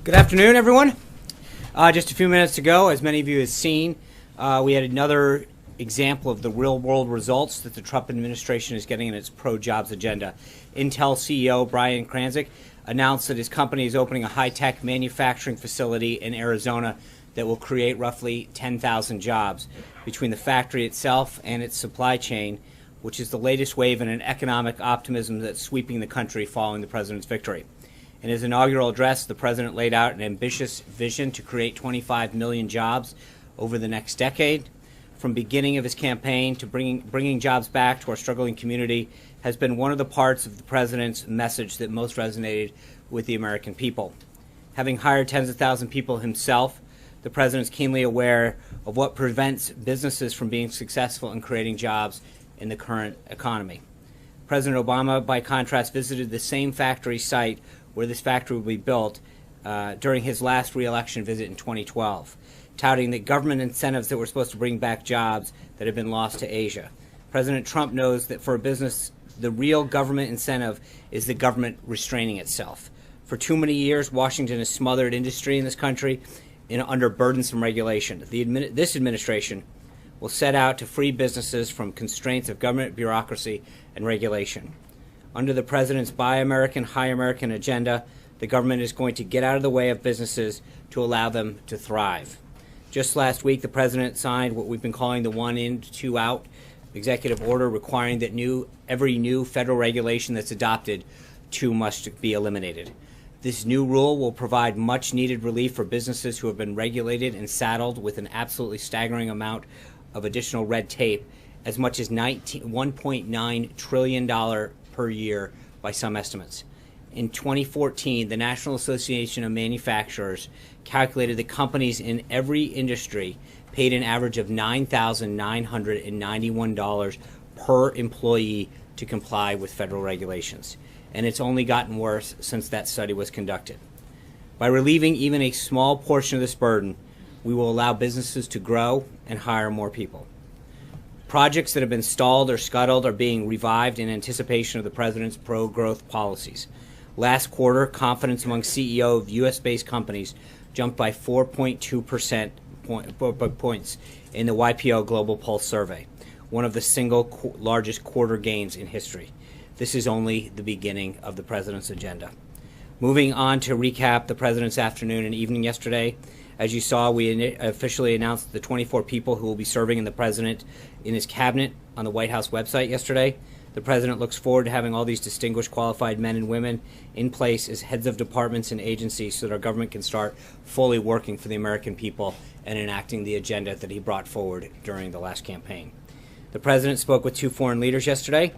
Good afternoon, everyone. Just a few minutes ago, as many of you have seen, we had another example of the real-world results that the Trump administration is getting in its pro-jobs agenda. Intel CEO Brian Krzanich announced that his company is opening a high-tech manufacturing facility in Arizona that will create roughly 10,000 jobs between the factory itself and its supply chain, which is the latest wave in an economic optimism that's sweeping the country following the president's victory. In his inaugural address, the president laid out an ambitious vision to create 25 million jobs over the next decade. From the beginning of his campaign to bringing jobs back to our struggling community has been one of the parts of the president's message that most resonated with the American people. Having hired tens of thousands of people himself, the president is keenly aware of what prevents businesses from being successful in creating jobs in the current economy. President Obama, by contrast, visited the same factory site where this factory will be built during his last re-election visit in 2012, touting that government incentives that were supposed to bring back jobs that have been lost to Asia. President Trump knows that for a business, the real government incentive is the government restraining itself. For too many years, Washington has smothered industry in this country under burdensome regulation. This administration will set out to free businesses from constraints of government bureaucracy and regulation. Under the president's Buy American, High American agenda, the government is going to get out of the way of businesses to allow them to thrive. Just last week, the president signed what we've been calling the one in, two out executive order requiring that every new federal regulation that's adopted, two must be eliminated. This new rule will provide much needed relief for businesses who have been regulated and saddled with an absolutely staggering amount of additional red tape, as much as $1.9 trillion per year by some estimates. In 2014, the National Association of Manufacturers calculated that companies in every industry paid an average of $9,991 per employee to comply with federal regulations. And it's only gotten worse since that study was conducted. By relieving even a small portion of this burden, we will allow businesses to grow and hire more people. Projects that have been stalled or scuttled are being revived in anticipation of the president's pro-growth policies. Last quarter, confidence among CEOs of U.S.-based companies jumped by 4.2% points in the YPO Global Pulse survey, one of the single largest quarter gains in history. This is only the beginning of the president's agenda. Moving on to recap the president's afternoon and evening yesterday. As you saw, we officially announced the 24 people who will be serving in his cabinet on the White House website yesterday. The president looks forward to having all these distinguished, qualified men and women in place as heads of departments and agencies so that our government can start fully working for the American people and enacting the agenda that he brought forward during the last campaign. The president spoke with two foreign leaders yesterday.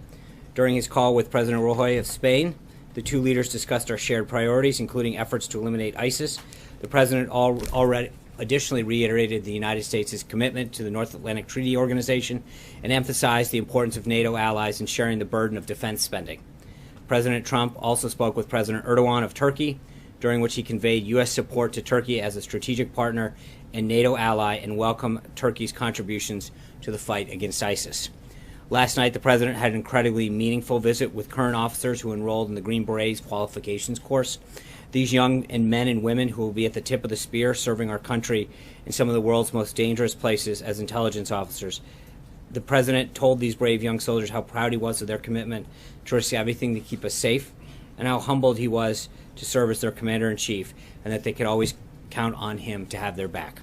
During his call with President Rajoy of Spain, the two leaders discussed our shared priorities, including efforts to eliminate ISIS. The president already additionally reiterated the United States' commitment to the North Atlantic Treaty Organization and emphasized the importance of NATO allies in sharing the burden of defense spending. President Trump also spoke with President Erdogan of Turkey, during which he conveyed U.S. support to Turkey as a strategic partner and NATO ally and welcomed Turkey's contributions to the fight against ISIS. Last night, the president had an incredibly meaningful visit with current officers who enrolled in the Green Berets qualifications course. These young men and women who will be at the tip of the spear serving our country in some of the world's most dangerous places as intelligence officers. The president told these brave young soldiers how proud he was of their commitment to risk everything to keep us safe and how humbled he was to serve as their commander-in-chief and that they could always count on him to have their back.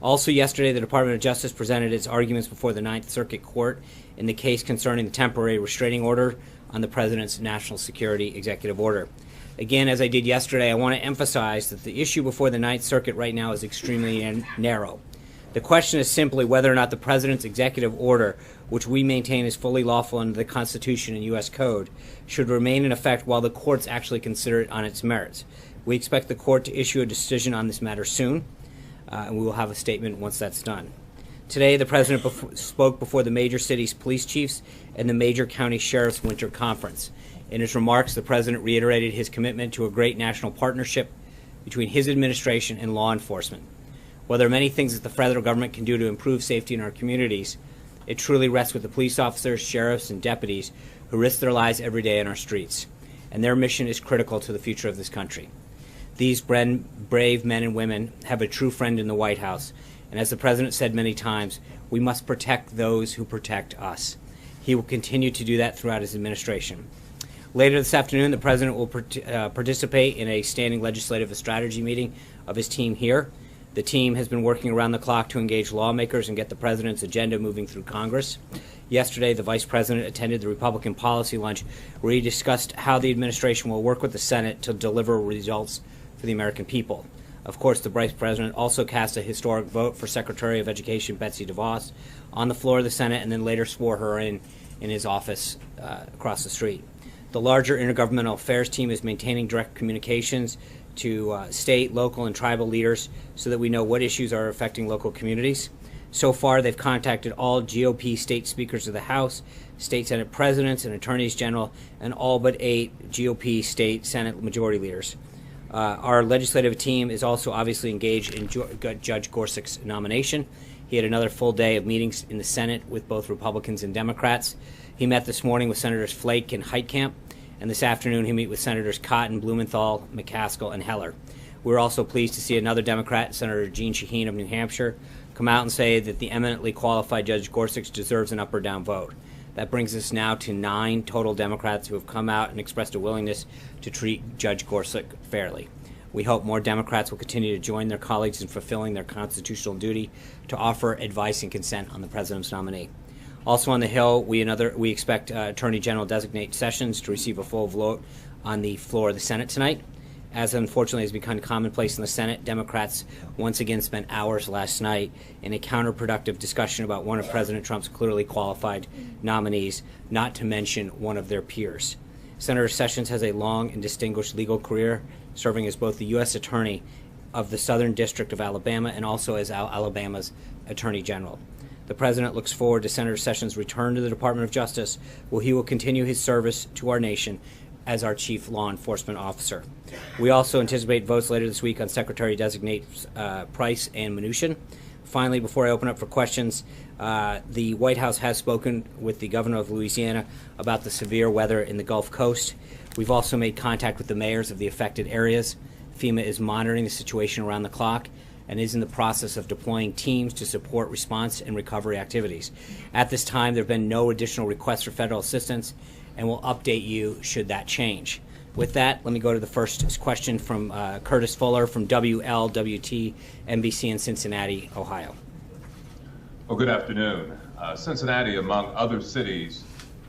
Also yesterday, the Department of Justice presented its arguments before the Ninth Circuit Court in the case concerning the temporary restraining order on the president's national security executive order. Again, as I did yesterday, I want to emphasize that the issue before the Ninth Circuit right now is extremely narrow. The question is simply whether or not the president's executive order, which we maintain is fully lawful under the Constitution and U.S. Code, should remain in effect while the courts actually consider it on its merits. We expect the court to issue a decision on this matter soon, and we will have a statement once that's done. Today, the president spoke before the major cities' police chiefs and the major county sheriffs' winter conference. In his remarks, the president reiterated his commitment to a great national partnership between his administration and law enforcement. While there are many things that the federal government can do to improve safety in our communities, it truly rests with the police officers, sheriffs, and deputies who risk their lives every day on our streets, and their mission is critical to the future of this country. These brave men and women have a true friend in the White House. And as the President said many times, we must protect those who protect us. He will continue to do that throughout his administration. Later this afternoon, the President will participate in a standing legislative strategy meeting of his team here. The team has been working around the clock to engage lawmakers and get the President's agenda moving through Congress. Yesterday, the Vice President attended the Republican Policy Lunch, where he discussed how the administration will work with the Senate to deliver results for the American people. Of course, the Vice President also cast a historic vote for Secretary of Education Betsy DeVos on the floor of the Senate, and then later swore her in his office across the street. The larger Intergovernmental Affairs team is maintaining direct communications to state, local, and tribal leaders so that we know what issues are affecting local communities. So far, they've contacted all GOP state speakers of the House, state Senate presidents, and attorneys general, and all but 8 GOP state Senate majority leaders. Our legislative team is also obviously engaged in Judge Gorsuch's nomination. He had another full day of meetings in the Senate with both Republicans and Democrats. He met this morning with Senators Flake and Heitkamp, and this afternoon he'll meet with Senators Cotton, Blumenthal, McCaskill, and Heller. We're also pleased to see another Democrat, Senator Jeanne Shaheen of New Hampshire, come out and say that the eminently qualified Judge Gorsuch deserves an up or down vote. That brings us now to 9 total Democrats who have come out and expressed a willingness to treat Judge Gorsuch fairly. We hope more Democrats will continue to join their colleagues in fulfilling their constitutional duty to offer advice and consent on the President's nominee. Also on the Hill, we expect Attorney General-designate Sessions to receive a full vote on the floor of the Senate tonight. As unfortunately has become commonplace in the Senate, Democrats once again spent hours last night in a counterproductive discussion about one of President Trump's clearly qualified nominees, not to mention one of their peers. Senator Sessions has a long and distinguished legal career, serving as both the U.S. Attorney of the Southern District of Alabama and also as Alabama's Attorney General. The President looks forward to Senator Sessions' return to the Department of Justice, where he will continue his service to our nation as our Chief Law Enforcement Officer. We also anticipate votes later this week on Secretary-designate Price and Mnuchin. Finally, before I open up for questions, the White House has spoken with the governor of Louisiana about the severe weather in the Gulf Coast. We've also made contact with the mayors of the affected areas. FEMA is monitoring the situation around the clock and is in the process of deploying teams to support response and recovery activities. At this time, there have been no additional requests for federal assistance, and we'll update you should that change. With that, let me go to the first question from Curtis Fuller from WLWT NBC in Cincinnati, Ohio. Well, good afternoon. Cincinnati, among other cities,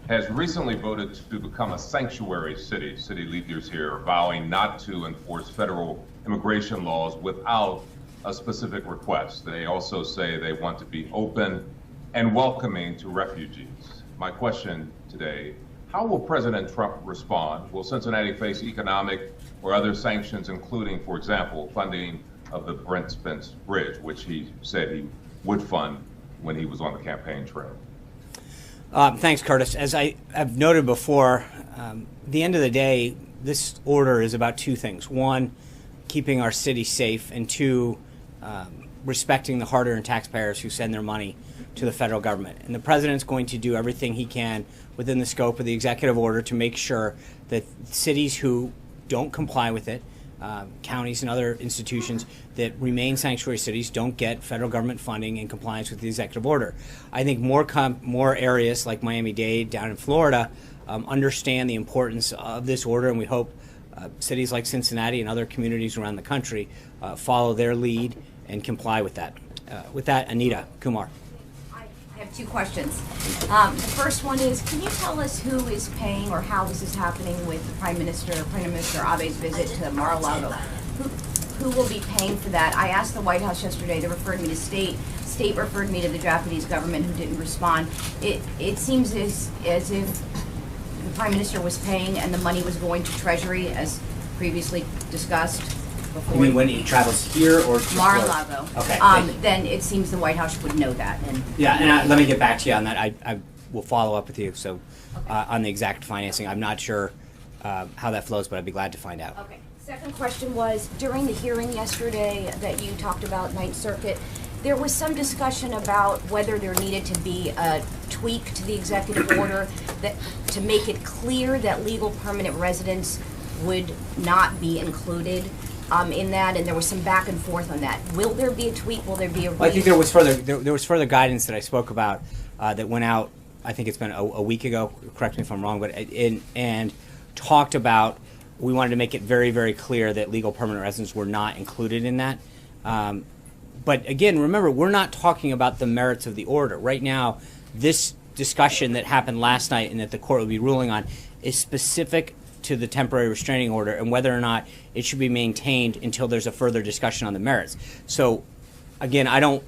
has recently voted to become a sanctuary city. City leaders here are vowing not to enforce federal immigration laws without a specific request. They also say they want to be open and welcoming to refugees. My question today: how will President Trump respond? Will Cincinnati face economic or other sanctions, including, for example, funding of the Brent Spence Bridge, which he said he would fund when he was on the campaign trail? Thanks, Curtis. As I have noted before, at the end of the day, this order is about 2 things. 1, keeping our city safe, and 2, respecting the hard-earned taxpayers who send their money to the federal government. And the President's going to do everything he can within the scope of the executive order to make sure that cities who don't comply with it, counties and other institutions that remain sanctuary cities, don't get federal government funding in compliance with the executive order. I think more areas like Miami-Dade down in Florida understand the importance of this order, and we hope cities like Cincinnati and other communities around the country follow their lead and comply with that. With that, Anita Kumar. I have 2 questions. The first one is, can you tell us who is paying or how this is happening with Prime Minister Abe's visit to Mar-a-Lago? Who will be paying for that? I asked the White House yesterday. They referred me to state. State referred me to the Japanese government, who didn't respond. It seems as if the Prime Minister was paying and the money was going to Treasury, as previously discussed. You mean when he travels here or Mar-a-Lago? Okay. Then it seems the White House would know that. Let me get back to you on that. I will follow up with you. So, on the exact financing, I'm not sure how that flows, but I'd be glad to find out. Okay. Second question was, during the hearing yesterday that you talked about, Ninth Circuit, there was some discussion about whether there needed to be a tweak to the executive order to make it clear that legal permanent residents would not be included. in that, and there was some back and forth on that. Will there be a tweet? Will there be a Well, I think there was further guidance that I spoke about that went out. I think it's been a week ago. Correct me if I'm wrong, but and talked about. We wanted to make it very, very clear that legal permanent residents were not included in that. But again, remember, we're not talking about the merits of the order right now. This discussion that happened last night and that the court will be ruling on is specific to the temporary restraining order and whether or not it should be maintained until there's a further discussion on the merits. So, again, I don't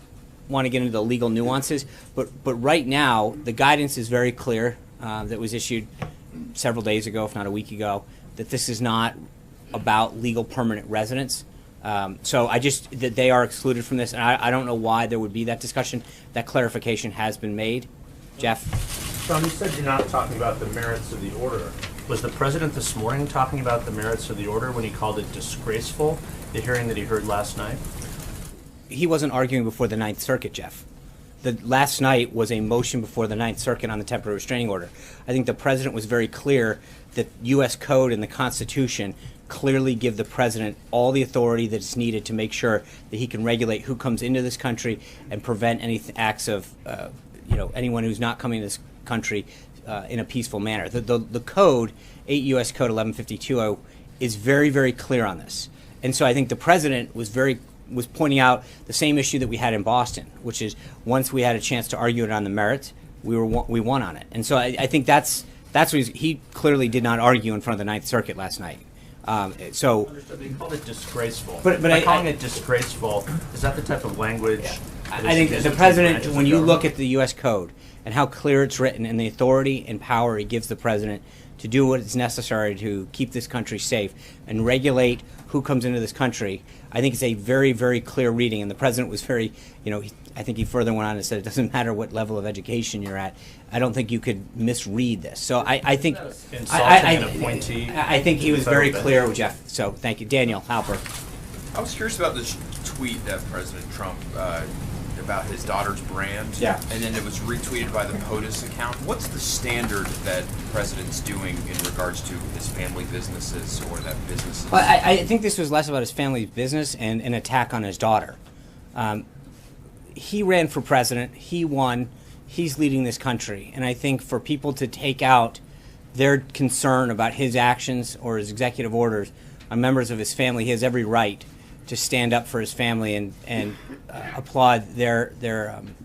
want to get into the legal nuances, but right now the guidance is very clear that was issued several days ago, if not a week ago, that this is not about legal permanent residents. So that they are excluded from this, and I don't know why there would be that discussion. That clarification has been made. Jeff? Sean, you said you're not talking about the merits of the order. Was the president this morning talking about the merits of the order when he called it disgraceful, the hearing that he heard last night? He wasn't arguing before the Ninth Circuit, Jeff. The last night was a motion before the Ninth Circuit on the temporary restraining order. I think the president was very clear that U.S. Code and the Constitution clearly give the president all the authority that's needed to make sure that he can regulate who comes into this country and prevent any acts of anyone who's not coming to this country in a peaceful manner. The code, 8 U.S. Code 1152, is very, very clear on this. And so I think the president was pointing out the same issue that we had in Boston, which is once we had a chance to argue it on the merits, we won on it. And so I think that's what he clearly did not argue in front of the Ninth Circuit last night. So understood. They called it disgraceful. But by calling it disgraceful, is that the type of language? Yeah. I think that the president, when you look at the U.S. Code and how clear it's written and the authority and power he gives the president to do what is necessary to keep this country safe and regulate who comes into this country, I think it's a very, very clear reading. And the president was very, I think he further went on and said it doesn't matter what level of education you're at. I don't think you could misread this. So I think an appointee. I think he was very clear with Jeff. So thank you, Daniel Halper. I was curious about this tweet that President Trump about his daughter's brand. Yeah. And then it was retweeted by the POTUS account. What's the standard that the president's doing in regards to his family businesses or that businesses? Well, I think this was less about his family's business and an attack on his daughter. He ran for president. He won. He's leading this country. And I think for people to take out their concern about his actions or his executive orders on members of his family, he has every right to stand up for his family and applaud their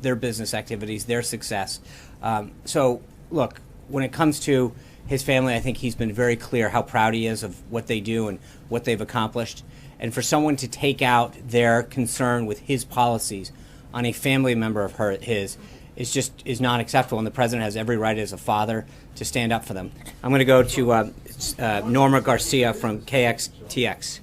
business activities, their success. So, look, when it comes to his family, I think he's been very clear how proud he is of what they do and what they've accomplished. And for someone to take out their concern with his policies on a family member of his is not acceptable. And the president has every right as a father to stand up for them. I'm going to go to Norma Garcia from KXTX.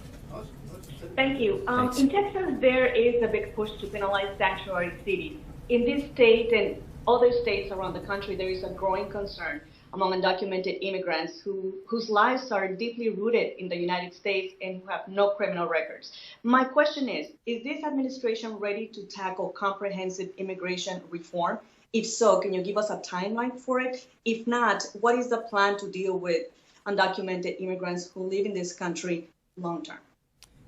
Thank you. In Texas, there is a big push to penalize sanctuary cities. In this state and other states around the country, there is a growing concern among undocumented immigrants whose lives are deeply rooted in the United States and who have no criminal records. My question is this administration ready to tackle comprehensive immigration reform? If so, can you give us a timeline for it? If not, what is the plan to deal with undocumented immigrants who live in this country long term?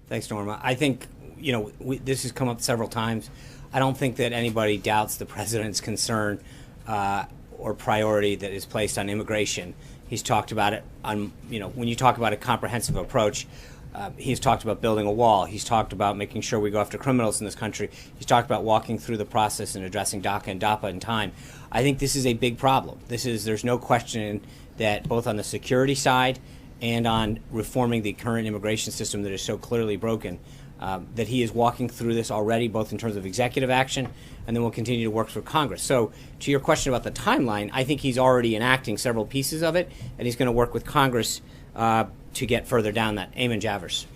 Thanks, Norma. I think, this has come up several times. I don't think that anybody doubts the president's concern or priority that is placed on immigration. He's talked about it on, when you talk about a comprehensive approach, he's talked about building a wall. He's talked about making sure we go after criminals in this country. He's talked about walking through the process and addressing DACA and DAPA in time. I think this is a big problem. There's no question that both on the security side and on reforming the current immigration system that is so clearly broken, that he is walking through this already, both in terms of executive action, and then we'll continue to work through Congress. So to your question about the timeline, I think he's already enacting several pieces of it, and he's going to work with Congress to get further down that. Eamon Javers.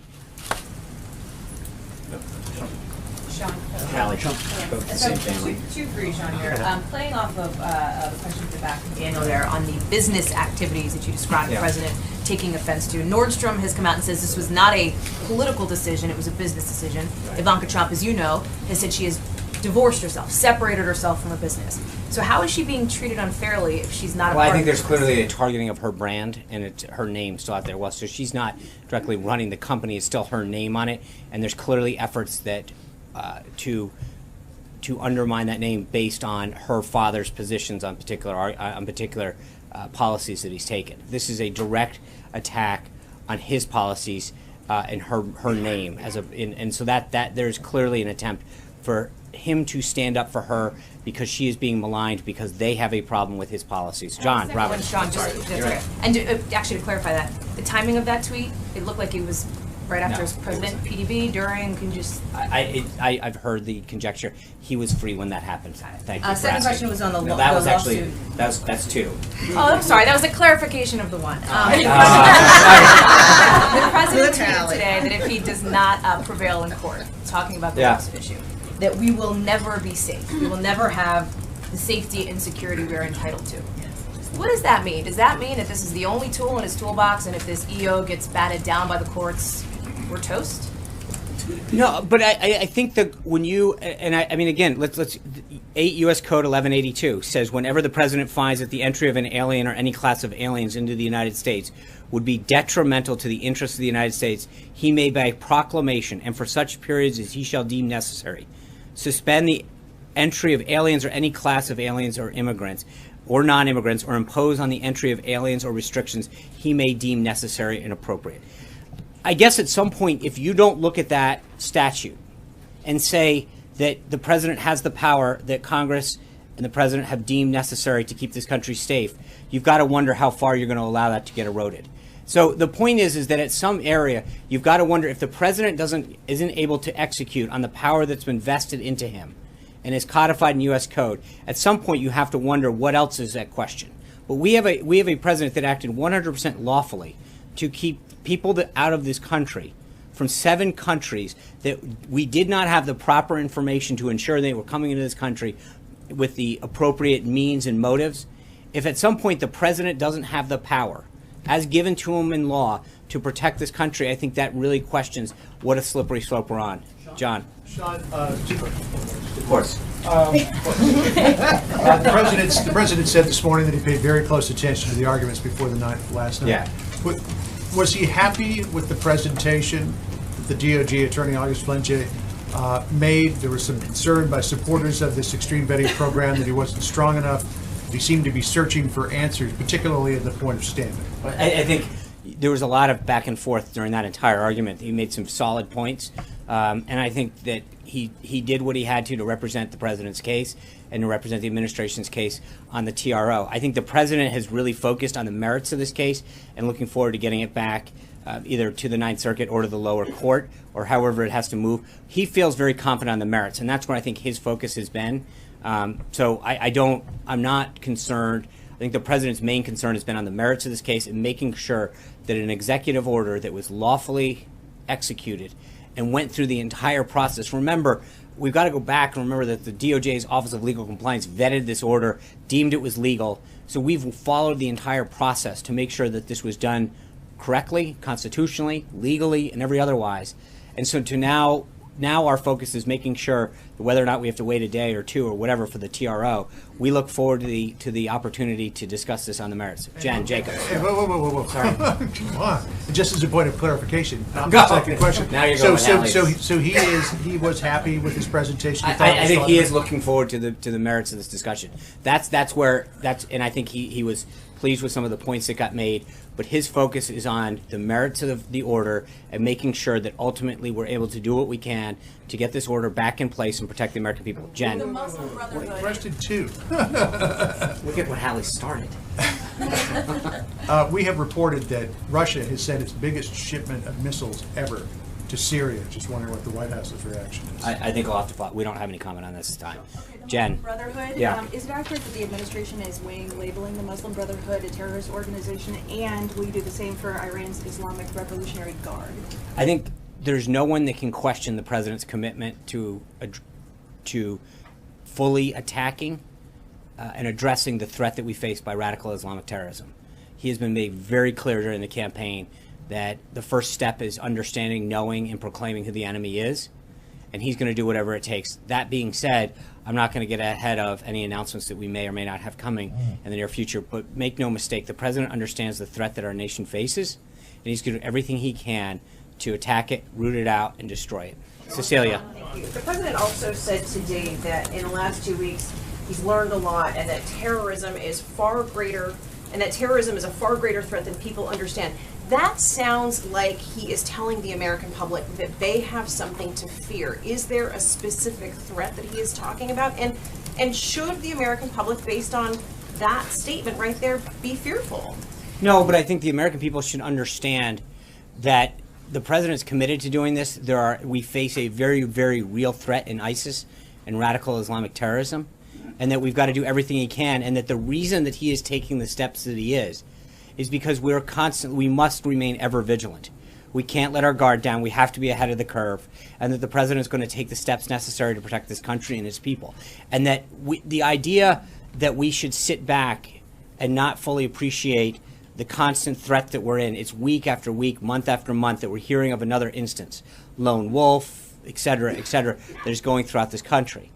Sean. Hallie. Same family. Two for you, Sean, here. Playing off of the question at the back from Daniel there on the business activities that you described the president taking offense to. Nordstrom has come out and says this was not a political decision, it was a business decision. Ivanka Trump, as you know, has said she has divorced herself, separated herself from her business. So how is she being treated unfairly if she's not a Well, I part think of there's this? clearly a targeting of her brand, and it's her name still out there. Well, so she's not directly running the company; it's still her name on it, and there's clearly efforts that to undermine that name based on her father's positions on particular policies that he's taken. This is a direct attack on his policies and her name and so that there's clearly an attempt for him to stand up for her because she is being maligned because they have a problem with his policies. John, Robert. John, actually to clarify that, the timing of that tweet, it looked like it was right after No, his president, PDB, during, can you just... I've heard the conjecture. He was free when that happened. Thank you. for Second asking. question was on the No, that the was actually lawsuit. that's two. Oh, I'm sorry, that was a clarification of the one. The president tweeted today that if he does not prevail in court, talking about the Yeah. lawsuit issue, that we will never be safe. We will never have the safety and security we are entitled to. What does that mean? Does that mean that this is the only tool in his toolbox, and if this EO gets batted down by the courts, we're toast? No, but I think that when you and I mean again, let's 8 U.S. Code 1182 says whenever the president finds that the entry of an alien or any class of aliens into the United States would be detrimental to the interests of the United States, he may by proclamation and for such periods as he shall deem necessary suspend the entry of aliens or any class of aliens or immigrants or non-immigrants or impose on the entry of aliens or restrictions he may deem necessary and appropriate. I guess at some point, if you don't look at that statute and say that the president has the power that Congress and the president have deemed necessary to keep this country safe, you've got to wonder how far you're going to allow that to get eroded. So the point is that at some area, you've got to wonder if the president isn't able to execute on the power that's been vested into him and is codified in U.S. Code. At some point, you have to wonder what else is at question. But we have a president that acted 100% lawfully to keep people out of this country from 7 countries that we did not have the proper information to ensure they were coming into this country with the appropriate means and motives. If at some point the president doesn't have the power, as given to him in law, to protect this country, I think that really questions what a slippery slope we're on. John. Sean, Of course. the president said this morning that he paid very close attention to the arguments before the last night. Yeah. Was he happy with the presentation that the DOJ attorney August Flenge made? There was some concern by supporters of this extreme vetting program that he wasn't strong enough. He seemed to be searching for answers, particularly at the point of standing. I think there was a lot of back and forth during that entire argument. He made some solid points, and I think that he did what he had to represent the president's case and to represent the administration's case on the TRO. I think the president has really focused on the merits of this case and looking forward to getting it back either to the Ninth Circuit or to the lower court or however it has to move. He feels very confident on the merits, and that's where I think his focus has been. So I'm not concerned. I think the president's main concern has been on the merits of this case and making sure that an executive order that was lawfully executed and went through the entire process. Remember, we've got to go back and remember that the DOJ's Office of Legal Compliance vetted this order, deemed it was legal. So we've followed the entire process to make sure that this was done correctly, constitutionally, legally, and every otherwise. And so to now our focus is making sure that whether or not we have to wait a day or two or whatever for the TRO, we look forward to the opportunity to discuss this on the merits. Jen, Jacob. Hey, whoa. Sorry. Come on. Just as a point of clarification, not Go. the second question. Now you're going So he was happy with his presentation. I think he is looking forward to the merits of this discussion. And I think he was pleased with some of the points that got made, but his focus is on the merits of the order and making sure that ultimately we're able to do what we can to get this order back in place and protect the American people. Jen. The Muslim Brotherhood. Question 2. Look at what Hallie started. We have reported that Russia has sent its biggest shipment of missiles ever to Syria. Just wondering what the White House's reaction is. I think I'll have to. We don't have any comment on this time. Jen. Brotherhood. Yeah. Is it accurate that the administration is weighing labeling the Muslim Brotherhood a terrorist organization, and will you do the same for Iran's Islamic Revolutionary Guard? I think there's no one that can question the president's commitment to fully attacking and addressing the threat that we face by radical Islamic terrorism. He has been made very clear during the campaign that the first step is understanding, knowing, and proclaiming who the enemy is. and he's going to do whatever it takes. That being said, I'm not going to get ahead of any announcements that we may or may not have coming in the near future, but make no mistake, the president understands the threat that our nation faces, and he's going to do everything he can to attack it, root it out, and destroy it. Cecilia. Thank you. The president also said today that in the last 2 weeks, he's learned a lot, and that terrorism is far greater, and that terrorism is a far greater threat than people understand. That sounds like he is telling the American public that they have something to fear. Is there a specific threat that he is talking about? And should the American public, based on that statement right there, be fearful? No, but I think the American people should understand that the president's committed to doing this. We face a very, very real threat in ISIS and radical Islamic terrorism, and that we've got to do everything he can, and that the reason that he is taking the steps that he is because we must remain ever vigilant. We can't let our guard down. We have to be ahead of the curve, and that the president is going to take the steps necessary to protect this country and its people. And that the idea that we should sit back and not fully appreciate the constant threat that we're in, it's week after week, month after month, that we're hearing of another instance, lone wolf, et cetera, that is going throughout this country.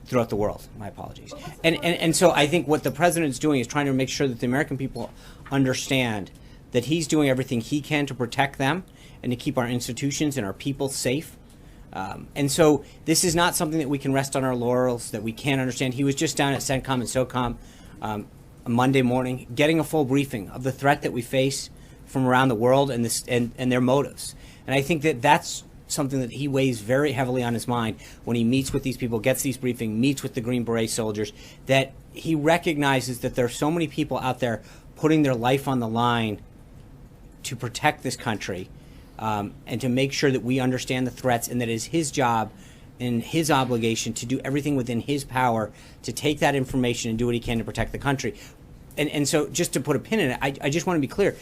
Throughout the world. My apologies. And so I think what the president's doing is trying to make sure that the American people understand that he's doing everything he can to protect them and to keep our institutions and our people safe. And so this is not something that we can rest on our laurels, that we can't understand. He was just down at CENTCOM and SOCOM on Monday morning getting a full briefing of the threat that we face from around the world and their motives. And I think that that's something that he weighs very heavily on his mind when he meets with these people, gets these briefings, meets with the Green Beret soldiers, that he recognizes that there are so many people out there putting their life on the line to protect this country, and to make sure that we understand the threats, and that it is his job and his obligation to do everything within his power to take that information and do what he can to protect the country. And so just to put a pin in it, I just want to be clear.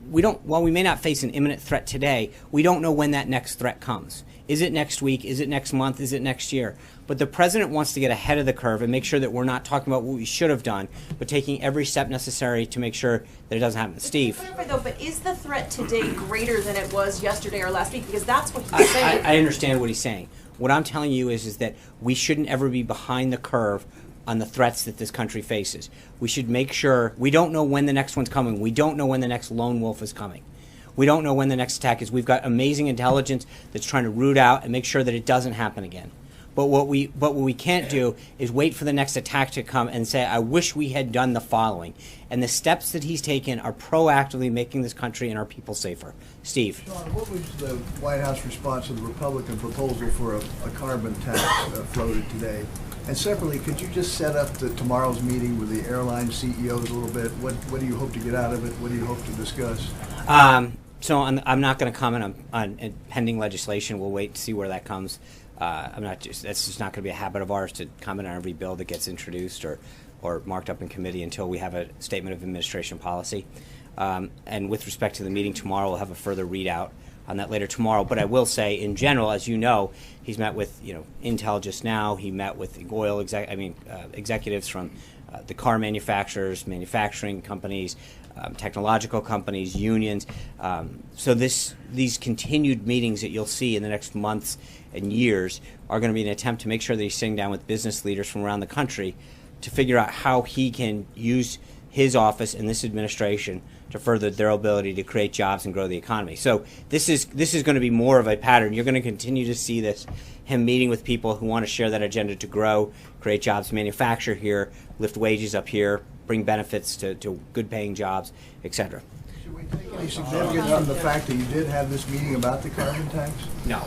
While we may not face an imminent threat today, we don't know when that next threat comes. Is it next week? Is it next month? Is it next year? But the president wants to get ahead of the curve and make sure that we're not talking about what we should have done, but taking every step necessary to make sure that it doesn't happen. Steve. But is the threat today greater than it was yesterday or last week? Because that's what he's saying. I understand what he's saying. What I'm telling you is that we shouldn't ever be behind the curve on the threats that this country faces. We should make sure we don't know when the next one's coming. We don't know when the next lone wolf is coming. We don't know when the next attack is. We've got amazing intelligence that's trying to root out and make sure that it doesn't happen again. But what we can't do is wait for the next attack to come and say, I wish we had done the following. And the steps that he's taken are proactively making this country and our people safer. Steve. Sean, what was the White House response to the Republican proposal for a carbon tax floated today? And separately, could you just set up tomorrow's meeting with the airline CEOs a little bit? What do you hope to get out of it? What do you hope to discuss? So I'm not going to comment on pending legislation. We'll wait to see where that comes. That's just not going to be a habit of ours to comment on every bill that gets introduced or marked up in committee until we have a statement of administration policy. And with respect to the meeting tomorrow, we'll have a further readout on that later tomorrow. But I will say, in general, as you know, he's met with Intel just now. He met with oil executives from the car manufacturers, manufacturing companies, technological companies, unions. So these continued meetings that you'll see in the next months and years are going to be an attempt to make sure that he's sitting down with business leaders from around the country to figure out how he can use his office and this administration to further their ability to create jobs and grow the economy. So this is going to be more of a pattern. You're going to continue to see him meeting with people who want to share that agenda to grow, create jobs, manufacture here, lift wages up here, bring benefits to good-paying jobs, etc. Should we take any significance from the fact that you did have this meeting about the carbon tax? No,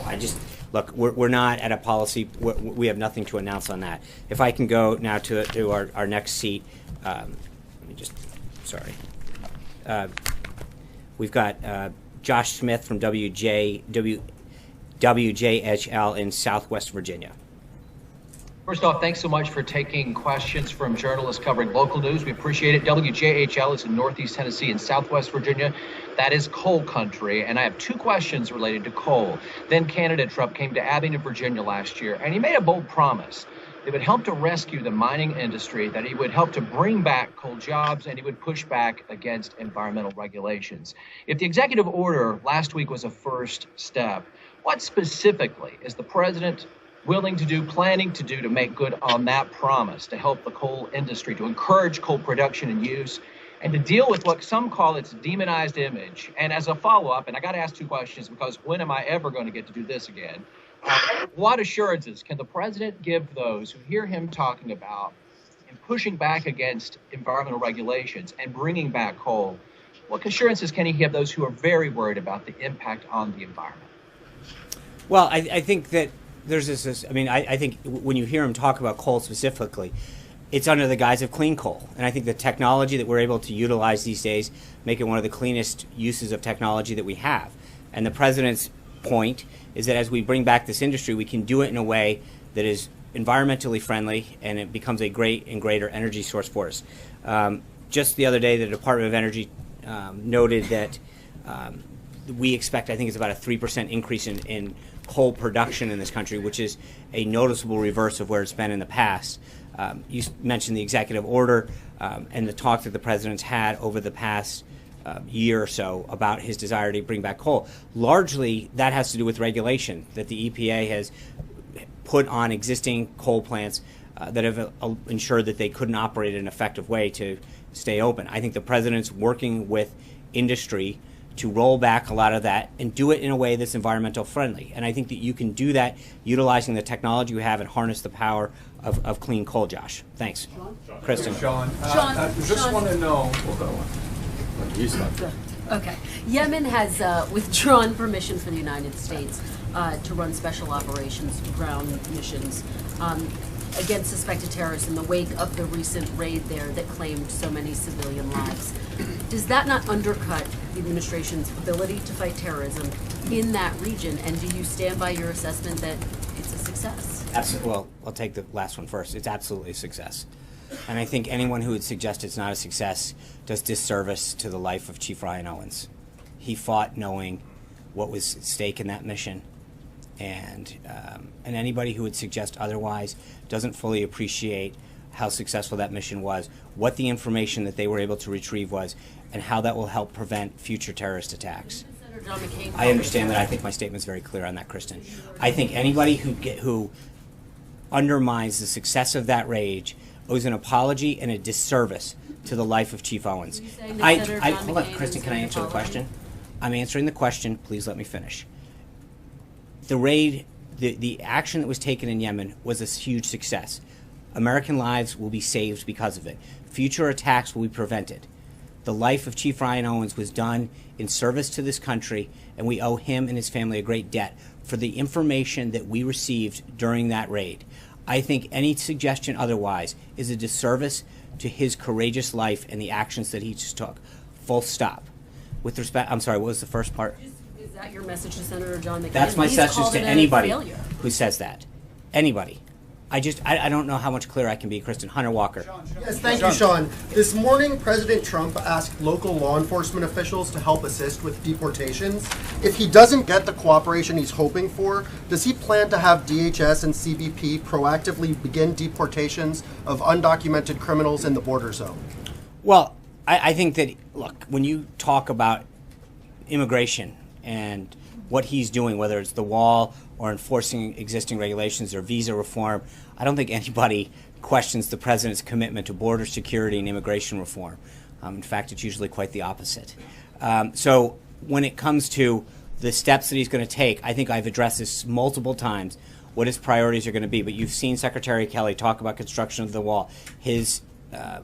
look, we're not at a policy. We have nothing to announce on that. If I can go now to our next seat. We've got Josh Smith from WJHL in Southwest Virginia. First off, thanks so much for taking questions from journalists covering local news. We appreciate it. WJHL is in Northeast Tennessee and Southwest Virginia. That is coal country, and I have two questions related to coal. Then candidate Trump came to Abingdon, Virginia last year, and he made a bold promise. It would help to rescue the mining industry, that he would help to bring back coal jobs, and he would push back against environmental regulations. If the executive order last week was a first step, What specifically is the president willing to do, planning to do, to make good on that promise to help the coal industry, to encourage coal production and use, and to deal with what some call its demonized image? And as a follow-up, and I got to ask two questions because when am I ever going to get to do this again? What assurances can the president give those who hear him talking about and pushing back against environmental regulations and bringing back coal? What assurances can he give those who are very worried about the impact on the environment? Well, I think that there's this I mean, I think when you hear him talk about coal specifically, it's under the guise of clean coal. And I think the technology that we're able to utilize these days make it one of the cleanest uses of technology that we have. And the president's point is that as we bring back this industry, we can do it in a way that is environmentally friendly and it becomes a great and greater energy source for us. Just the other day, the Department of Energy noted that we expect, I think it's about a 3% increase in coal production in this country, which is a noticeable reverse of where it's been in the past. You mentioned the executive order and the talk that the president's had over the past year or so about his desire to bring back coal. Largely, that has to do with regulation that the EPA has put on existing coal plants that have ensured that they couldn't operate in an effective way to stay open. I think the president's working with industry to roll back a lot of that and do it in a way that's environmental friendly. And I think that you can do that utilizing the technology we have and harness the power of clean coal, Josh. Thanks. Kristen. Sean, just want to know. Okay. Yemen has withdrawn permission for the United States to run special operations ground missions against suspected terrorists in the wake of the recent raid there that claimed so many civilian lives. Does that not undercut the administration's ability to fight terrorism in that region? And do you stand by your assessment that it's a success? Well, I'll take the last one first. It's absolutely a success. And I think anyone who would suggest it's not a success does disservice to the life of Chief Ryan Owens. He fought knowing what was at stake in that mission. And anybody who would suggest otherwise doesn't fully appreciate how successful that mission was, what the information that they were able to retrieve was, and how that will help prevent future terrorist attacks. I understand that. I think my statement's very clear on that, Kristen. I think anybody who undermines the success of that raid owes an apology and a disservice to the life of Chief Owens. Hold on, Kristen, can I answer the question? I'm answering the question. Please let me finish. The raid, the action that was taken in Yemen was a huge success. American lives will be saved because of it. Future attacks will be prevented. The life of Chief Ryan Owens was done in service to this country, and we owe him and his family a great debt for the information that we received during that raid. I think any suggestion otherwise is a disservice to his courageous life and the actions that he just took. Full stop. With respect, I'm sorry, what was the first part? Is that your message to Senator John McCain? That's my message to anybody who says that. Anybody. I don't know how much clearer I can be, Kristen. Hunter Walker. Yes, thank you, Sean. This morning, President Trump asked local law enforcement officials to help assist with deportations. If he doesn't get the cooperation he's hoping for, does he plan to have DHS and CBP proactively begin deportations of undocumented criminals in the border zone? Well, I think that, look, when you talk about immigration and what he's doing, whether it's the wall or enforcing existing regulations or visa reform, I don't think anybody questions the president's commitment to border security and immigration reform. In fact, it's usually quite the opposite. So when it comes to the steps that he's going to take, I think I've addressed this multiple times, what his priorities are going to be. But you've seen Secretary Kelly talk about construction of the wall, his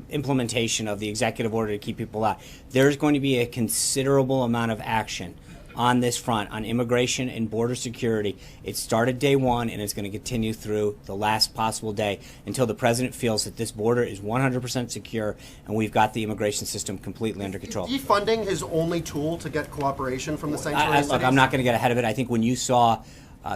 implementation of the executive order to keep people out. There's going to be a considerable amount of action on this front, on immigration and border security. It started day one, and it's going to continue through the last possible day until the president feels that this border is 100% secure and we've got the immigration system completely under control. Is defunding his only tool to get cooperation from the sanctuary cities? Look, I'm not going to get ahead of it. I think when you saw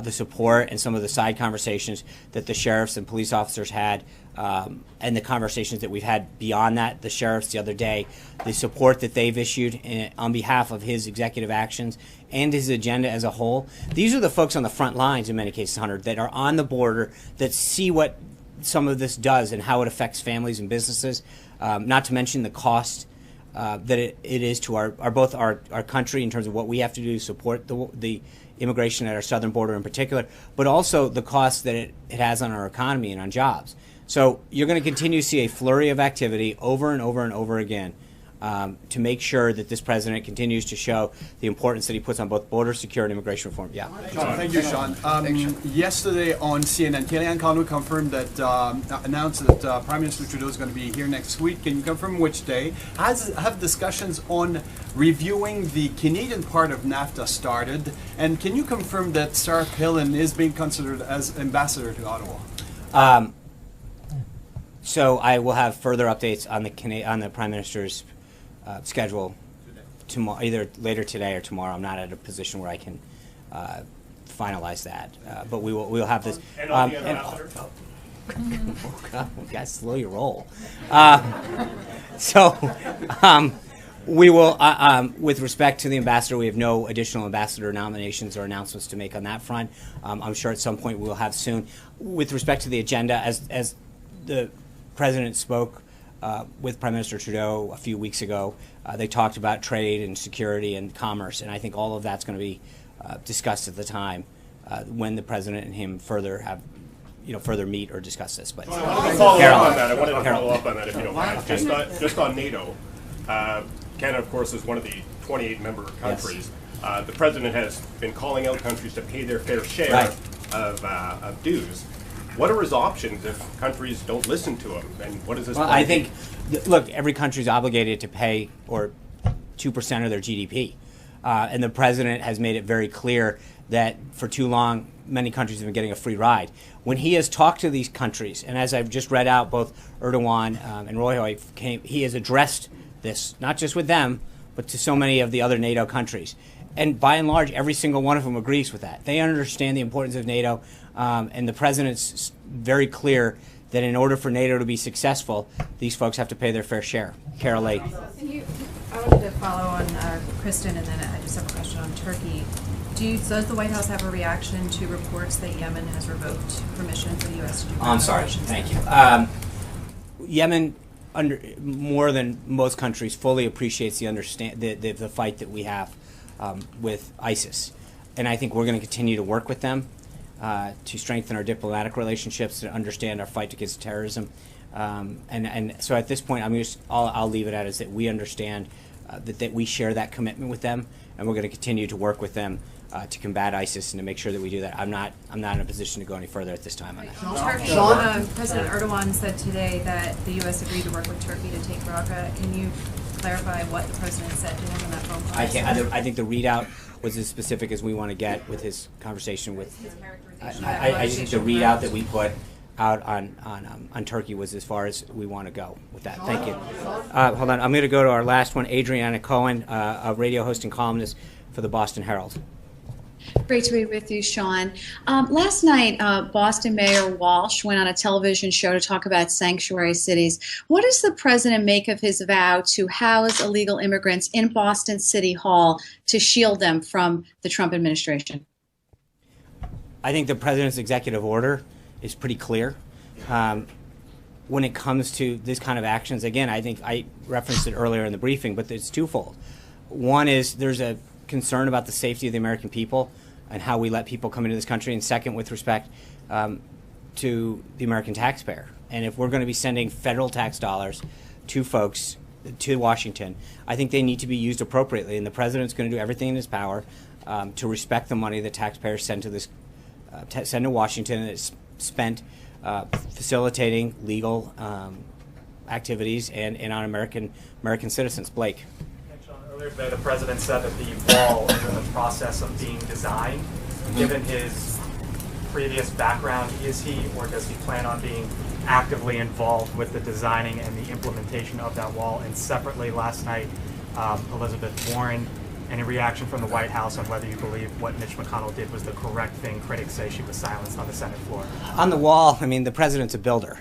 the support and some of the side conversations that the sheriffs and police officers had, and the conversations that we've had beyond that, the sheriffs the other day, the support that they've issued on behalf of his executive actions and his agenda as a whole. These are the folks on the front lines in many cases, Hunter, that are on the border, that see what some of this does and how it affects families and businesses, not to mention the cost that it is to our both our country in terms of what we have to do to support the immigration at our southern border in particular, but also the cost that it has on our economy and on jobs. So you're going to continue to see a flurry of activity over and over and over again to make sure that this president continues to show the importance that he puts on both border security and immigration reform. Yeah. Sean, thank you, Sean. Yesterday on CNN, Kellyanne Conway confirmed that, announced that Prime Minister Trudeau is going to be here next week. Can you confirm which day? Have discussions on reviewing the Canadian part of NAFTA started? And can you confirm that Sarah Palin is being considered as ambassador to Ottawa? So I will have further updates on the Prime Minister's schedule tomorrow, either later today or tomorrow. I'm not at a position where I can finalize that, but we'll have this. Guys, slow your roll. We will, with respect to the ambassador, we have no additional ambassador nominations or announcements to make on that front. I'm sure at some point we will have soon. With respect to the agenda, as the President spoke with Prime Minister Trudeau a few weeks ago, they talked about trade and security and commerce, and I think all of that's going to be discussed at the time when the President and him further meet or discuss this. But I wanted to follow up on that, if you don't mind. Just on NATO, Canada, of course, is one of the 28 member countries. Yes. The President has been calling out countries to pay their fair share of dues. What are his options if countries don't listen to him? And what is his plan? I think, look, every country is obligated to pay 2% of their GDP. And the President has made it very clear that for too long, many countries have been getting a free ride. When he has talked to these countries, and as I've just read out, both Erdogan and Roy, he has addressed this, not just with them, but to so many of the other NATO countries. And by and large, every single one of them agrees with that. They understand the importance of NATO, and the President's very clear that in order for NATO to be successful, these folks have to pay their fair share. Carol Lee. I wanted to follow on Kristen, and then I just have a question on Turkey. Does the White House have a reaction to reports that Yemen has revoked permission for the U.S. to do I'm sorry. Thank you. Yemen, more than most countries, fully appreciates the fight that we have with ISIS, and I think we're going to continue to work with them to strengthen our diplomatic relationships, to understand our fight against terrorism, and so at this point, I'll leave it at is that we understand that we share that commitment with them, and we're going to continue to work with them to combat ISIS and to make sure that we do that. I'm not in a position to go any further at this time on that. Turkey. President Erdogan said today that the U.S. agreed to work with Turkey to take Raqqa. Can you clarify what the president said to him in that phone call? I think the readout was as specific as we want to get with his conversation with. I think the readout that we put out on Turkey was as far as we want to go with that. Thank you. Hold on, I'm going to go to our last one, Adriana Cohen, a radio host and columnist for the Boston Herald. Great to be with you, Sean. Last night, Boston Mayor Walsh went on a television show to talk about sanctuary cities. What does the president make of his vow to house illegal immigrants in Boston City Hall to shield them from the Trump administration? I think the president's executive order is pretty clear. When it comes to this kind of actions, again, I think I referenced it earlier in the briefing, but it's twofold. One is there's a concern about the safety of the American people and how we let people come into this country, and second, with respect to the American taxpayer. And if we're going to be sending federal tax dollars to folks, to Washington, I think they need to be used appropriately, and the president's going to do everything in his power to respect the money that taxpayers send to Washington, and it's spent facilitating legal activities and on American citizens. Blake. Earlier today, the president said that the wall is in the process of being designed. Given his previous background, is he or does he plan on being actively involved with the designing and the implementation of that wall? And separately, last night, Elizabeth Warren, any reaction from the White House on whether you believe what Mitch McConnell did was the correct thing? Critics say she was silenced on the Senate floor. On the wall, I mean, the president's a builder.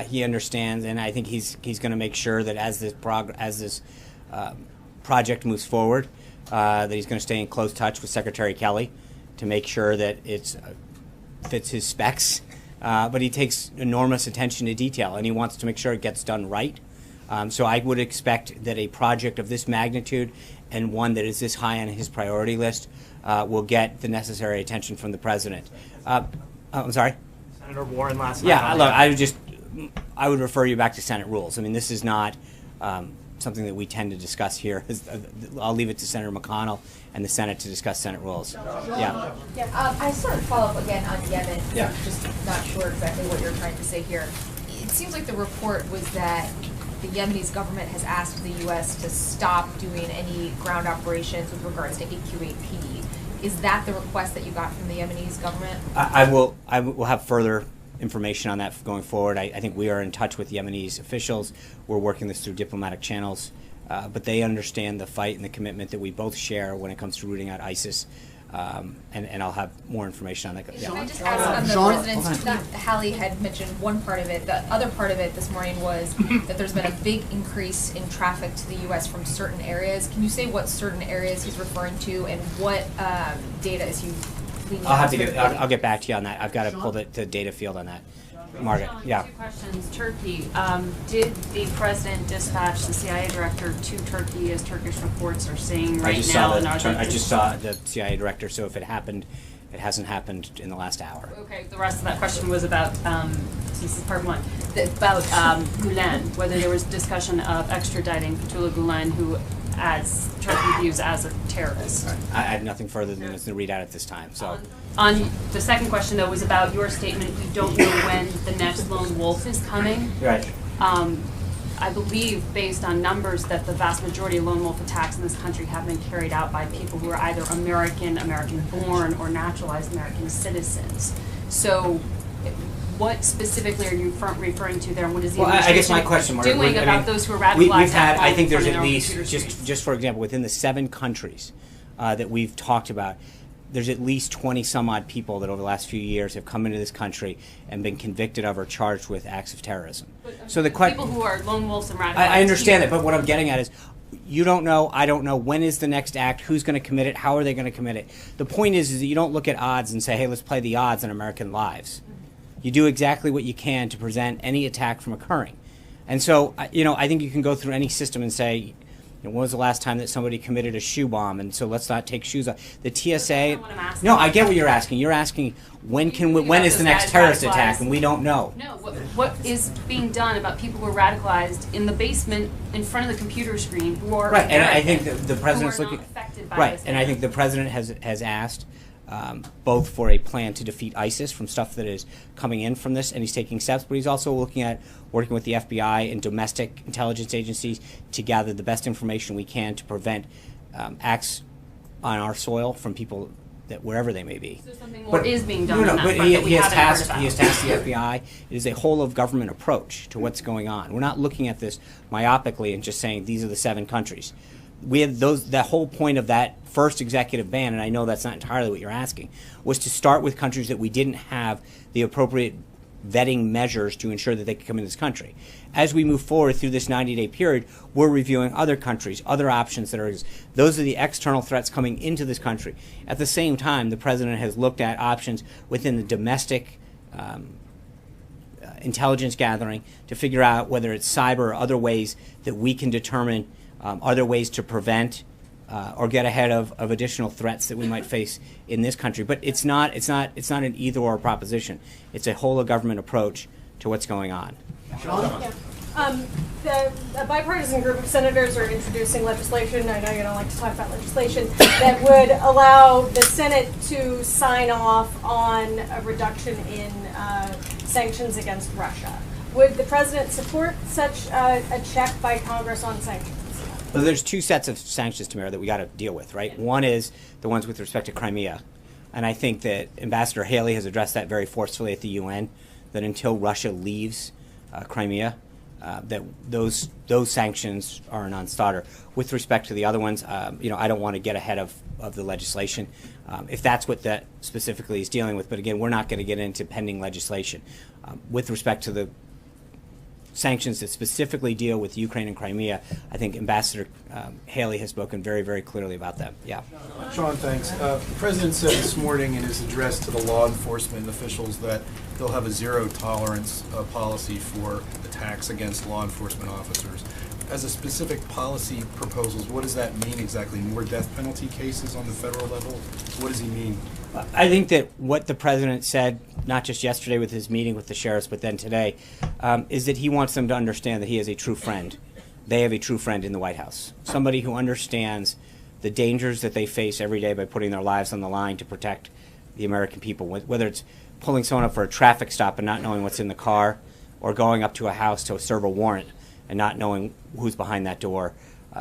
He understands, and I think he's going to make sure that as this project moves forward, that he's going to stay in close touch with Secretary Kelly to make sure that it fits his specs. But he takes enormous attention to detail, and he wants to make sure it gets done right. So I would expect that a project of this magnitude and one that is this high on his priority list will get the necessary attention from the president. I'm sorry? Senator Warren last night. Yeah, look, I would refer you back to Senate rules. I mean, this is not something that we tend to discuss here. I'll leave it to Senator McConnell and the Senate to discuss Senate rules. Yeah. I sort of follow up again on Yemen. Yeah. I'm just not sure exactly what you're trying to say here. It seems like the report was that the Yemeni government has asked the U.S. to stop doing any ground operations with regards to AQ-8P. Is that the request that you got from the Yemeni government? I will have further information on that going forward. I think we are in touch with Yemeni officials. We're working this through diplomatic channels, but they understand the fight and the commitment that we both share when it comes to rooting out ISIS. And I'll have more information on that. Can I just ask on the president's, Hallie had mentioned one part of it. The other part of it this morning was that there's been a big increase in traffic to the U.S. from certain areas. Can you say what certain areas he's referring to and what data is he leaning I'll have to I'll get back to you on that. I've got to pull the data field on that. Margaret, yeah. Two questions. Turkey. Did the president dispatch the CIA director to Turkey, as Turkish reports are saying right now? I just saw the CIA director, so if it happened, it hasn't happened in the last hour. Okay, the rest of that question was about, this is part one, about Gulen, whether there was discussion of extraditing Fethullah Gulen, who as Turkey views as a terrorist. I have nothing further than this to read out at this time. So, on the second question though was about your statement. We don't know when the next lone wolf is coming. Right. I believe, based on numbers, that the vast majority of lone wolf attacks in this country have been carried out by people who are either American-born, or naturalized American citizens. So, what specifically are you referring to there, and what is the I guess my question, Margaret, doing about those who are radicalized? We've had, I think there's at least, just for example, within the 7 countries that we've talked about, there's at least 20 some odd people that over the last few years have come into this country and been convicted of or charged with acts of terrorism. So the people who are lone wolves and radicalized. I understand that, but what I'm getting at is, you don't know, I don't know, when is the next act, who's going to commit it, how are they going to commit it. The point is that you don't look at odds and say, hey, let's play the odds on American lives. You do exactly what you can to prevent any attack from occurring. And so, I think you can go through any system and say, when was the last time that somebody committed a shoe bomb, and so let's not take shoes off. The TSA, no, I get what you're asking. You're asking, when is the next terrorist attack, and we don't know. No, what is being done about people who are radicalized in the basement in front of the computer screen who are right, and I think the president's looking affected by this, and I think the president has asked both for a plan to defeat ISIS from stuff that is coming in from this, and he's taking steps, but he's also looking at working with the FBI and domestic intelligence agencies to gather the best information we can to prevent acts on our soil from people that wherever they may be. So something more is being done on that front that we he has haven't heard about. He has tasked the FBI. It is a whole of government approach to what's going on. We're not looking at this myopically and just saying these are the 7 countries. We had the whole point of that first executive ban, and I know that's not entirely what you're asking, was to start with countries that we didn't have the appropriate vetting measures to ensure that they could come into this country. As we move forward through this 90-day period, we're reviewing other countries, other options that are, those are the external threats coming into this country. At the same time, the president has looked at options within the domestic intelligence gathering to figure out whether it's cyber or other ways that we can determine other ways to prevent or get ahead of additional threats that we might face in this country. But it's not an either-or proposition. It's a whole of government approach to what's going on. Yeah. The bipartisan group of senators are introducing legislation, I know you don't like to talk about legislation, that would allow the Senate to sign off on a reduction in sanctions against Russia. Would the president support such a check by Congress on sanctions? Well, there's 2 sets of sanctions, Tamara, that we got to deal with, right? One is the ones with respect to Crimea, and I think that Ambassador Haley has addressed that very forcefully at the UN, that until Russia leaves Crimea, that those sanctions are a non-starter. With respect to the other ones, I don't want to get ahead of the legislation, if that's what that specifically is dealing with. But again, we're not going to get into pending legislation. With respect to the sanctions that specifically deal with Ukraine and Crimea. I think Ambassador Haley has spoken very, very clearly about that. Yeah. Sean, thanks. The President said this morning in his address to the law enforcement officials that they'll have a zero tolerance policy for attacks against law enforcement officers. As a specific policy proposals, what does that mean exactly? More death penalty cases on the federal level? What does he mean? I think that what the President said, not just yesterday with his meeting with the sheriffs, but then today, is that he wants them to understand that he is a true friend. They have a true friend in the White House, somebody who understands the dangers that they face every day by putting their lives on the line to protect the American people, whether it's pulling someone up for a traffic stop and not knowing what's in the car, or going up to a house to serve a warrant and not knowing who's behind that door.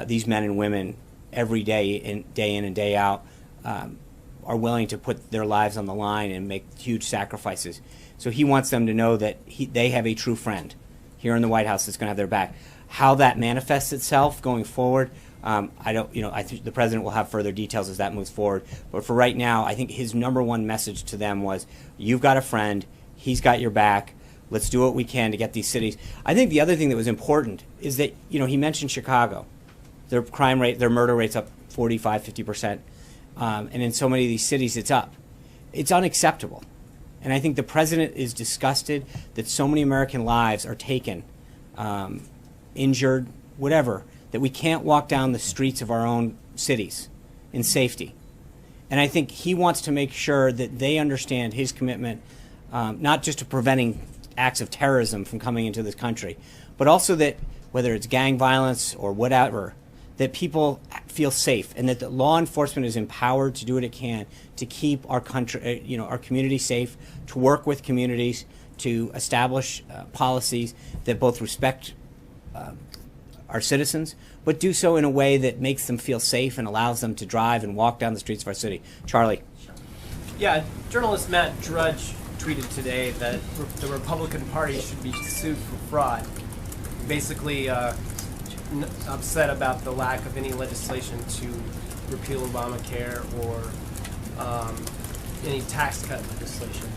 These men and women every day in and day out are willing to put their lives on the line and make huge sacrifices. So he wants them to know that they have a true friend here in the White House that's going to have their back. How that manifests itself going forward, I don't, I think the President will have further details as that moves forward. But for right now, I think his number one message to them was, you've got a friend, he's got your back, let's do what we can to get these cities. I think the other thing that was important is that, he mentioned Chicago. Their crime rate, their murder rate's up 45, 50%. And in so many of these cities, it's up. It's unacceptable. And I think the President is disgusted that so many American lives are taken, injured, whatever, that we can't walk down the streets of our own cities in safety. And I think he wants to make sure that they understand his commitment, not just to preventing acts of terrorism from coming into this country, but also that whether it's gang violence or whatever, that people feel safe and that the law enforcement is empowered to do what it can to keep our country, our community safe, to work with communities, to establish policies that both respect our citizens, but do so in a way that makes them feel safe and allows them to drive and walk down the streets of our city. Charlie. Yeah, journalist Matt Drudge tweeted today that the Republican Party should be sued for fraud. Basically upset about the lack of any legislation to repeal Obamacare or any tax cut legislation.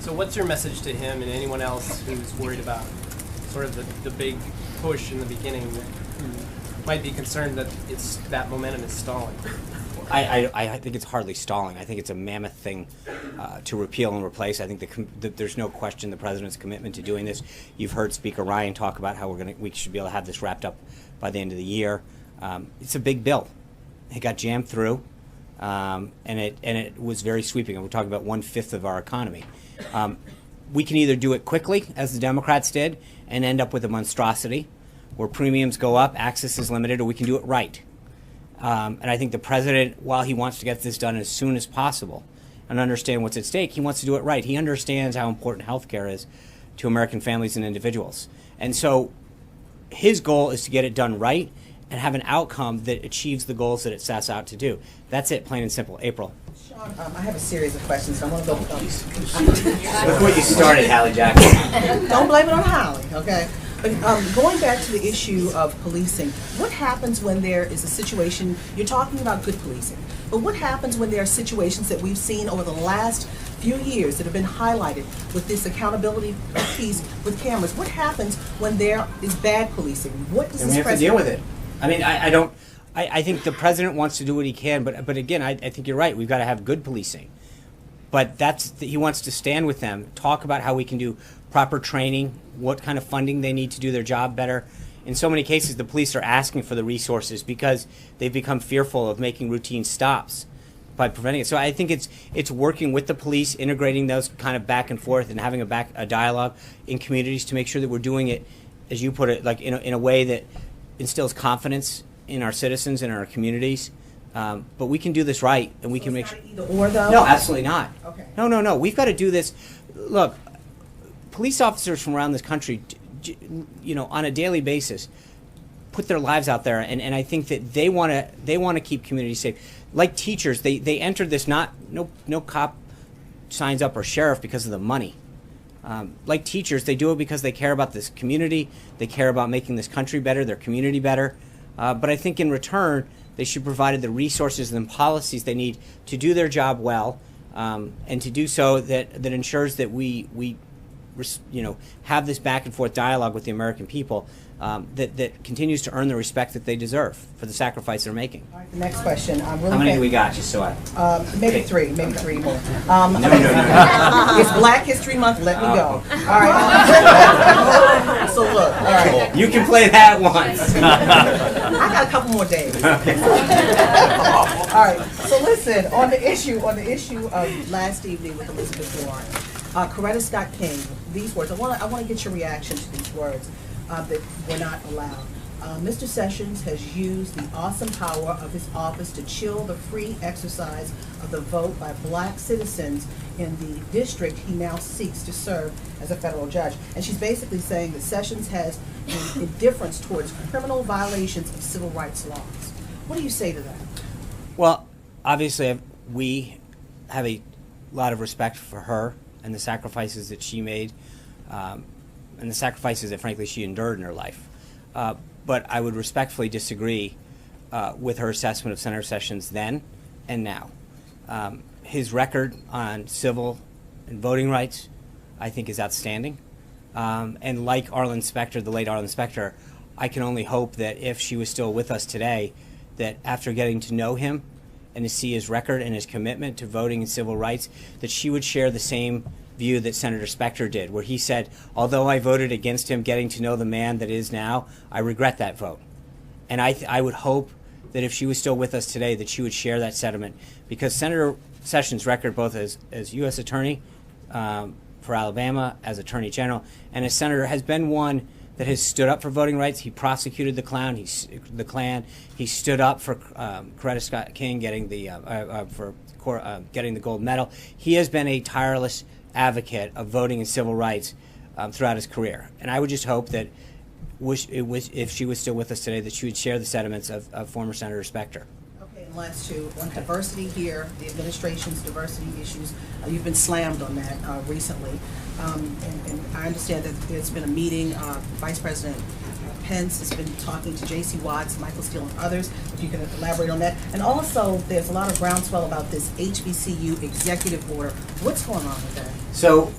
So what's your message to him and anyone else who's worried about sort of the big push in the beginning, who might be concerned that that momentum is stalling? I think it's hardly stalling. I think it's a mammoth thing to repeal and replace. I think there's no question the President's commitment to doing this. You've heard Speaker Ryan talk about how we should be able to have this wrapped up by the end of the year. It's a big bill. It got jammed through, and it was very sweeping. And we're talking about 1/5 of our economy. We can either do it quickly, as the Democrats did, and end up with a monstrosity where premiums go up, access is limited, or we can do it right. And I think the President, while he wants to get this done as soon as possible and understand what's at stake, he wants to do it right. He understands how important health care is to American families and individuals. And so his goal is to get it done right and have an outcome that achieves the goals that it sets out to do. That's it, plain and simple. April. Sean, I have a series of questions. I want to go. Look what you started, Hallie Jackson. Don't blame it on Hallie, okay? But going back to the issue of policing, what happens when there is a situation, you're talking about good policing, but what happens when there are situations that we've seen over the last few years that have been highlighted with this accountability piece with cameras? What happens when there is bad policing? What does and this we have to deal with it. I mean, I think the President wants to do what he can, but again, I think you're right. We've got to have good policing. But he wants to stand with them, talk about how we can do proper training, what kind of funding they need to do their job better. In so many cases, the police are asking for the resources because they've become fearful of making routine stops by preventing it. So I think it's working with the police, integrating those kind of back and forth, and having a dialogue in communities to make sure that we're doing it, as you put it, like in a way that instills confidence in our citizens and our communities. But we can do this right, and we can make sure. Either or, though? No, absolutely not. Okay. No. We've got to do this. Look, police officers from around this country, on a daily basis, put their lives out there, and I think that they want to keep communities safe. Like teachers, they entered this no cop signs up or sheriff because of the money. Like teachers, they do it because they care about this community, they care about making this country better, their community better. But I think in return, they should provide the resources and policies they need to do their job well, and to do so that ensures that we have this back and forth dialogue with the American people that continues to earn the respect that they deserve for the sacrifice they're making. The next question. How many do we got? Just so I. Maybe three more. No. It's Black History Month. Let me go. All right. So look. All right. You can play that once. I got a couple more days. All right. So listen, on the issue of last evening with Elizabeth Warren, Coretta Scott King. These words. I want to get your reaction to these words that were not allowed. Mr. Sessions has used the awesome power of his office to chill the free exercise of the vote by black citizens in the district he now seeks to serve as a federal judge. And she's basically saying that Sessions has an indifference towards criminal violations of civil rights laws. What do you say to that? Well, obviously, we have a lot of respect for her and the sacrifices that she made, and the sacrifices that, frankly, she endured in her life. But I would respectfully disagree with her assessment of Senator Sessions then and now. His record on civil and voting rights, I think, is outstanding. And like Arlen Specter, the late Arlen Specter, I can only hope that if she was still with us today, that after getting to know him and to see his record and his commitment to voting and civil rights, that she would share the same view that Senator Specter did, where he said, although I voted against him getting to know the man that is now, I regret that vote. And I would hope that if she was still with us today, that she would share that sentiment, because Senator Sessions' record, both as U.S. Attorney for Alabama, as Attorney General, and as Senator, has been one that has stood up for voting rights. He prosecuted the Klan. He stood up for Coretta Scott King getting the getting the gold medal. He has been a tireless advocate of voting and civil rights throughout his career. And I would just hope that if she was still with us today, that she would share the sentiments of former Senator Specter. Okay, and last two. On diversity here, the administration's diversity issues, you've been slammed on that recently. And I understand that there's been a meeting, Vice President Pence has been talking to J.C. Watts, Michael Steele, and others, if you can elaborate on that. And also, there's a lot of groundswell about this HBCU executive order. What's going on with that? So,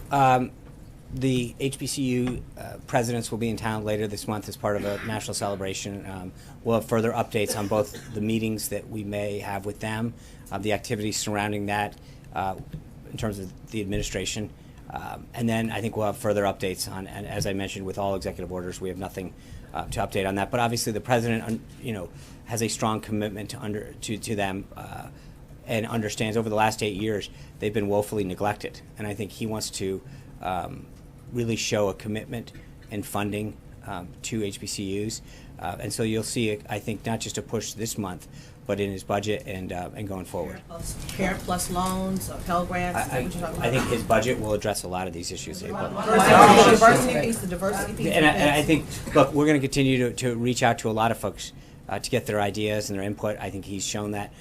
the HBCU presidents will be in town later this month as part of a national celebration. We'll have further updates on both the meetings that we may have with them, the activities surrounding that in terms of the administration. And then I think we'll have further updates on, and as I mentioned, with all executive orders, we have nothing to update on that. But obviously, the president, has a strong commitment to them, and understands over the last 8 years they've been woefully neglected. And I think he wants to really show a commitment and funding to HBCUs. And so you'll see, I think, not just a push this month, but in his budget and going forward. Parent Plus loans, Pell Grants, is that what you're talking about? I think his budget will address a lot of these issues. The diversity piece. And I think, look, we're going to continue to reach out to a lot of folks to get their ideas and their input. I think he's shown that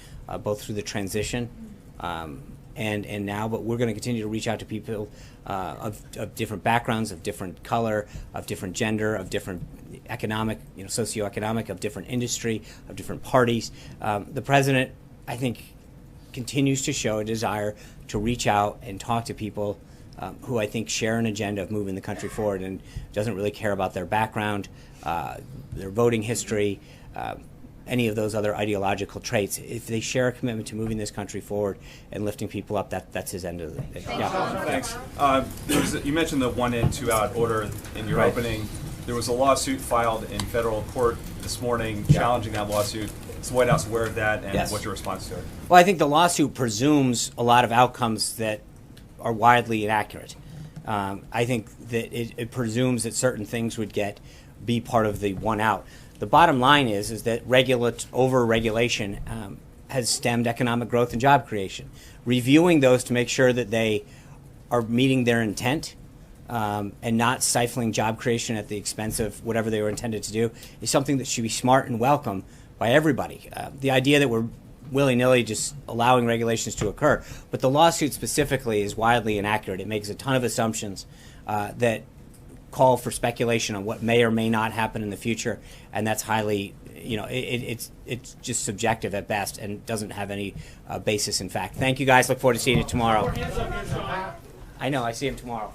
both through the transition and now, but we're going to continue to reach out to people of different backgrounds, of different color, of different gender, of different economic, socioeconomic, of different industry, of different parties. The president, I think, continues to show a desire to reach out and talk to people who I think share an agenda of moving the country forward, and doesn't really care about their background, their voting history, any of those other ideological traits. If they share a commitment to moving this country forward and lifting people up, that's his end of it. Yeah. Thanks. You mentioned the 1 in, 2 out order in your opening. There was a lawsuit filed in federal court this morning challenging that lawsuit. Is the White House aware of that, and what's your response to it? Well, I think the lawsuit presumes a lot of outcomes that are widely inaccurate. I think that it presumes that certain things would be part of the 1 out. The bottom line is that over-regulation has stemmed economic growth and job creation. Reviewing those to make sure that they are meeting their intent and not stifling job creation at the expense of whatever they were intended to do is something that should be smart and welcome by everybody. The idea that we're willy-nilly just allowing regulations to occur, but the lawsuit specifically is wildly inaccurate. It makes a ton of assumptions that call for speculation on what may or may not happen in the future, and that's highly, it's just subjective at best and doesn't have any basis in fact. Thank you guys. Look forward to seeing you tomorrow. I know. I see him tomorrow.